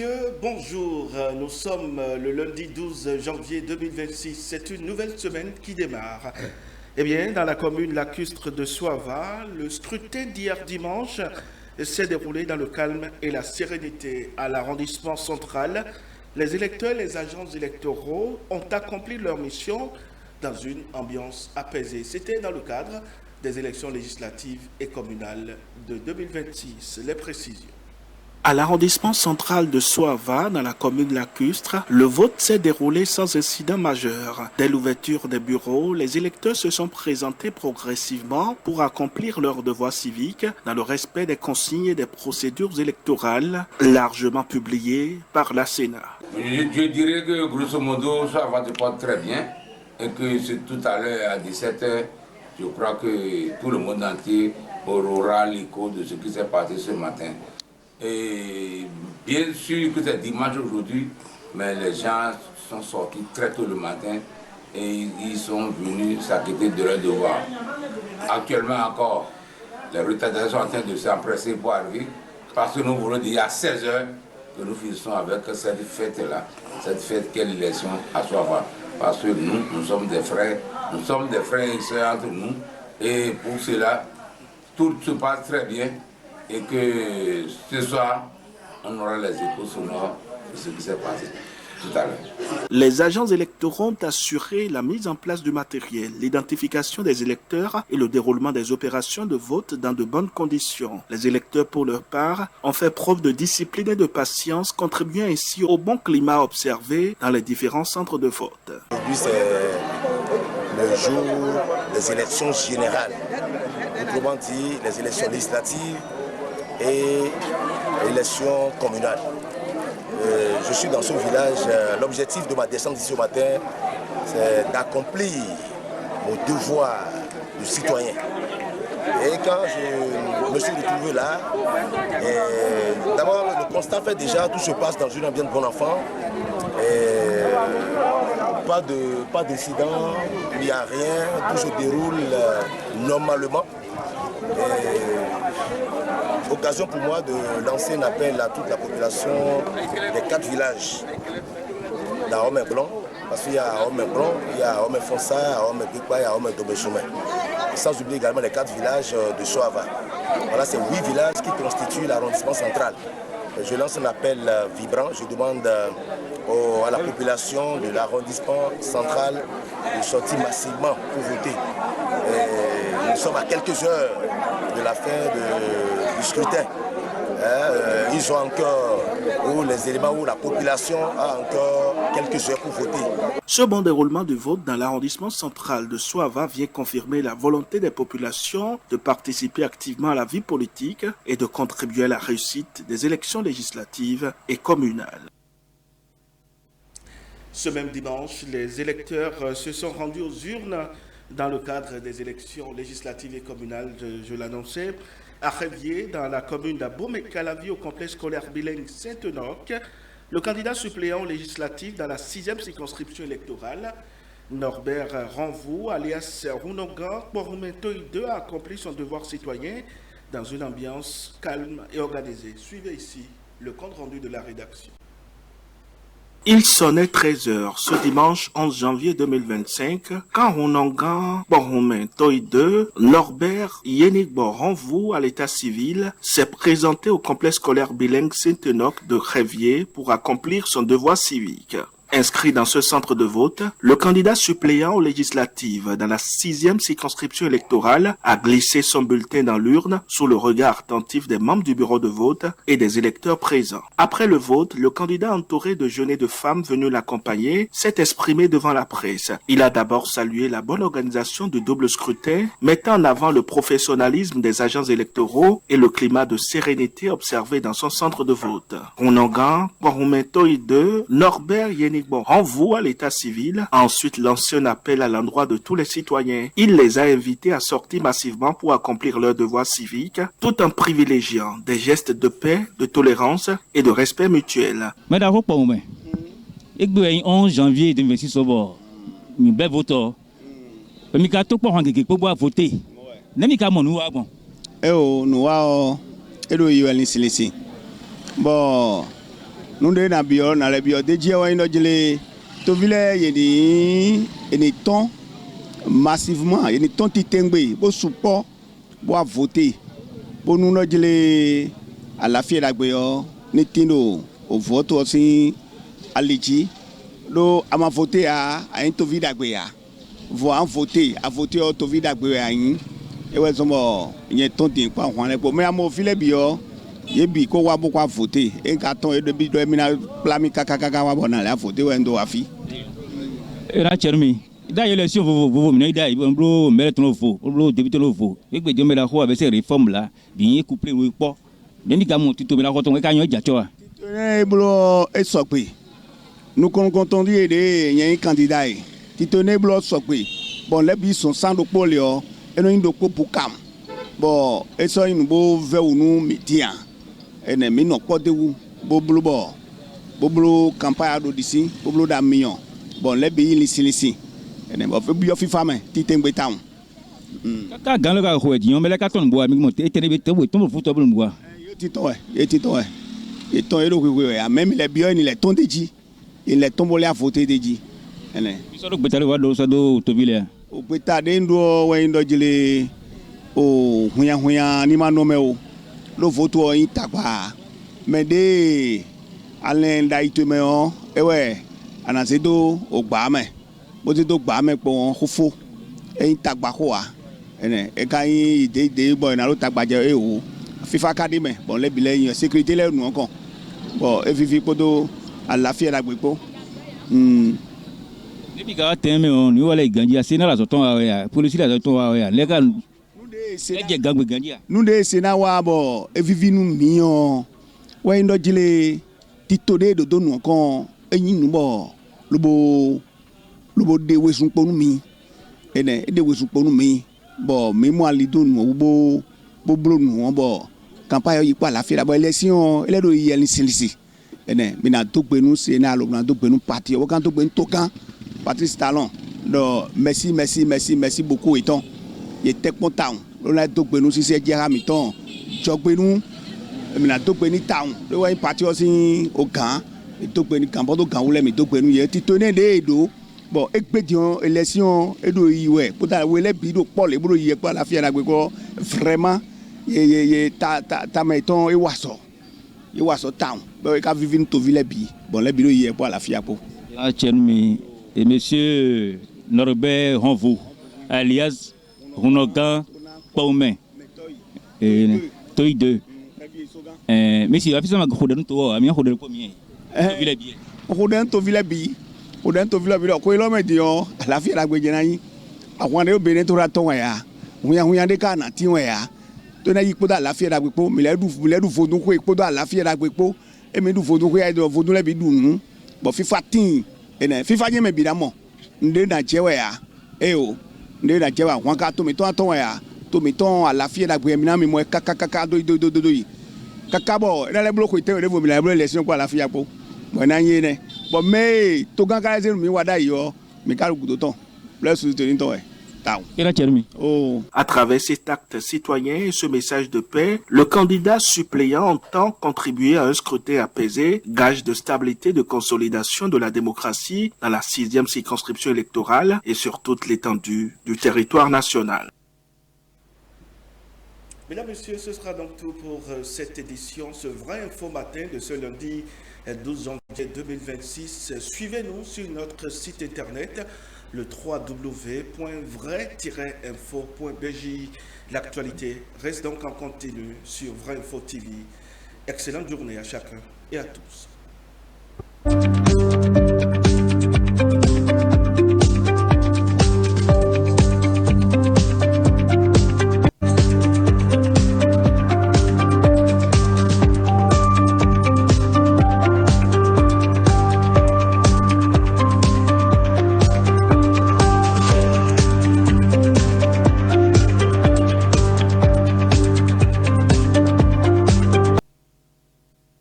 messieurs, bonjour. Nous sommes le lundi 12 janvier 2026. C'est une nouvelle semaine qui démarre. Eh bien, dans la commune lacustre de Soava, le scrutin d'hier dimanche s'est déroulé dans le calme et la sérénité. À l'arrondissement central, les électeurs et les agents électoraux ont accompli leur mission dans une ambiance apaisée. C'était dans le cadre des élections législatives et communales de 2026. Les précisions. À l'arrondissement central de Soava, dans la commune lacustre, le vote s'est déroulé sans incident majeur. Dès l'ouverture des bureaux, les électeurs se sont présentés progressivement pour accomplir leurs devoirs civiques dans le respect des consignes et des procédures électorales largement publiées par la Sénat. Je dirais que grosso modo, Soava se porte très bien et que c'est tout à l'heure à 17h, je crois que tout le monde entier aura l'écho de ce qui s'est passé ce matin. Et bien sûr que c'est dimanche aujourd'hui, mais les gens sont sortis très tôt le matin et ils sont venus s'acquitter de leur devoir. Actuellement encore, les retardataires sont en train de s'empresser pour arriver parce que nous voulons dire à 16h que nous finissons avec cette fête-là, cette fête qu'est l'élection à Soava. Parce que nous sommes des frères et sœurs entre nous et pour cela, tout se passe très bien. Et que ce soir, on aura les échos sonores de ce qui s'est passé tout à l'heure. Les agents électoraux ont assuré la mise en place du matériel, l'identification des électeurs et le déroulement des opérations de vote dans de bonnes conditions. Les électeurs, pour leur part, ont fait preuve de discipline et de patience, contribuant ainsi au bon climat observé dans les différents centres de vote. Aujourd'hui, c'est le jour des élections générales. Autrement dit, les élections législatives et l'élection communale. Je suis dans ce village. L'objectif de ma descente ici au matin, c'est d'accomplir mon devoir de citoyen. Et quand je me suis retrouvé là, d'abord le constat fait déjà, tout se passe dans une ambiance de bon enfant. Pas d'incident, il n'y a rien, tout se déroule normalement. Occasion pour moi de lancer un appel à toute la population des 4 villages d'Ahome Blanc, parce qu'il y a Ahome Blanc, il y a Ahome Fonsa, Ahome Bikba et Ahome Dobechoumen. Sans oublier également les 4 villages de Soava. Voilà, c'est 8 villages qui constituent l'arrondissement central. Je lance un appel vibrant, je demande à la population de l'arrondissement central de sortir massivement pour voter. Nous sommes à quelques heures de la fin du scrutin. Ils ont encore, ou les éléments où la population a encore quelques heures pour voter. Ce bon déroulement du vote dans l'arrondissement central de Soava vient confirmer la volonté des populations de participer activement à la vie politique et de contribuer à la réussite des élections législatives et communales. Ce même dimanche, les électeurs se sont rendus aux urnes dans le cadre des élections législatives et communales, je l'annonçais, à Révier, dans la commune d'Aboum et Calavi, au complexe scolaire bilingue Saint-Enoch. Le candidat suppléant législatif dans la 6e circonscription électorale, Norbert Ranvou, alias Runonga Borumetoy II, a accompli son devoir citoyen dans une ambiance calme et organisée. Suivez ici le compte rendu de la rédaction. Il sonnait 13h ce dimanche 11 janvier 2025 quand Runonga Borumetoy II, Norbert Yenigbo Ranvou à l'état civil, s'est présenté au complexe scolaire bilingue Saint-Enoch de Révier pour accomplir son devoir civique. Inscrit dans ce centre de vote, le candidat suppléant aux législatives dans la 6e circonscription électorale a glissé son bulletin dans l'urne sous le regard attentif des membres du bureau de vote et des électeurs présents. Après le vote, le candidat entouré de jeunes et de femmes venus l'accompagner s'est exprimé devant la presse. Il a d'abord salué la bonne organisation du double scrutin, mettant en avant le professionnalisme des agents électoraux et le climat de sérénité observé dans son centre de vote. Runonga Borumetoy II, Norbert Yenigbo Ranvou à l'état civil, a ensuite lancé un appel à l'endroit de tous les citoyens. Il les a invités à sortir massivement pour accomplir leur devoir civique, tout en privilégiant des gestes de paix, de tolérance et de respect mutuel. 11 janvier 2026 au bord. Mi be voto. Mi ka to po han gege po voter. Na mi ka mo nu wa bon. E o nu wa o e do yo elin silisi. Bon nous de na bio na le bio de dia wa ino jele to vile yeni ton massivement yeni ton titengbe bo support bo voter bo nous no jele à la fière d'agbeyo ni tino au vote aussi aliji do ama voter a to vie d'agbeya voit voter à voter au to vie d'agbeya yin e we somo yen ton tin pa hwan le po me amo file bio ye bi ko wa bo kwa voter en ka ton e de bi do mi na plami kaka wa bona la voter we ndo afi era chermi da élection vous me da bro mere ton fo bro député no fo e gbe je me la ko avec ces réformes là bien couplé we po deni ka mo tito me la ko ton e ka yan ja cho e blo e so pe nous comptons dire de yen candidat tito ne blo so pe bon les bi sont sans do polio et nous ndo ko pour cam bon et so inu bo ve unu media ene mi no ko de wu bo blo campagne do disi bo blo da million bon les bi lisi ene bo fe bio fifa me titengbe town ka gan le ka ko di on me la ka ton bo ami mo te ne be te bo ton foot bo bo yo tito et ton ero ko même les bio ni les ton deji il les tombolé à voter deji ene so do betale wa do so do to vile o peta dendo we ndo jile o huya ni manome o lo voto o intagba me de alen da iteme o ewe anasedo o gba me bo ti do gba me po khofo e intagba ko wa ene e kan ide boy na lo tagba je e o fifa academy bon le bile yan sécurité le nu kan bon e fifi podo àlàáfíà la gbepo depuis que teme on ni wala ganji asena la soton wa ya police la soton wa ya le ka eje gangbe ganji nous de sena wa bo e vivi nu mion wa ndo jile titode do nu kan eyin nu bo lobo de wesun ponu mi ene de wesun ponu mi bo mi mo ali do nu bo blo nu bo campagne yi pa àlàáfíà la bo élection ele do yi elin silisi ene mina to gbenu sena lo na to gbenu parti o kan to gbenu tokan Patrice Talon do merci beaucoup eton ye tek town lo na to gbenu si se jera mi ton jogbenu mina to gbenu town lo wa parti o sin o kan to gbenu kan bo to kan wule mi to gbenu ye ti to ne de edo bon egbedion élection edo yi we po ta we le bi do po le bro yi pa la fiera gbe ko vraiment ye ta meton e waso town bon e ka vivre to ville bi bon le bi do yi pa la fiera po la chen et monsieur Norbert Honvou alias Runogan Paumen et toi deux monsieur afisa ma ko de to ami ko de ko mi ville bi ko de to ville bi ko lo me di o la fiera gbe je na yin àwọn de obìnrin tó ra ton wa ya huyan de ka na ti wa ya to na yi po da la fiera gbe po mi le du fodun ko ipo da la fiera gbe po e mi du fodun ko ya do fodun le bi dunu bo fifa tin ene fifa nye me bidamo nde na jewe ya o nde na jewa wan ka to mi ton ya to mi ton àlàáfíà da gbe mi na mi mo kaka do yi kaka bo ene le bloko ite re vo mi la blo election ko àlàáfíà po mo na yin ne bo me to gan ka ze mi wada yo mi ka rugudo ton le su te ni ton À travers cet acte citoyen et ce message de paix, le candidat suppléant entend contribuer à un scrutin apaisé, gage de stabilité, de consolidation de la démocratie dans la 6e circonscription électorale et sur toute l'étendue du territoire national. Mesdames, Messieurs, ce sera donc tout pour cette édition, ce vrai info matin de ce lundi 12 janvier 2026. Suivez-nous sur notre site internet le www.vrai-info.bj. L'actualité reste donc en continu sur Vrai Info TV. Excellente journée à chacun et à tous.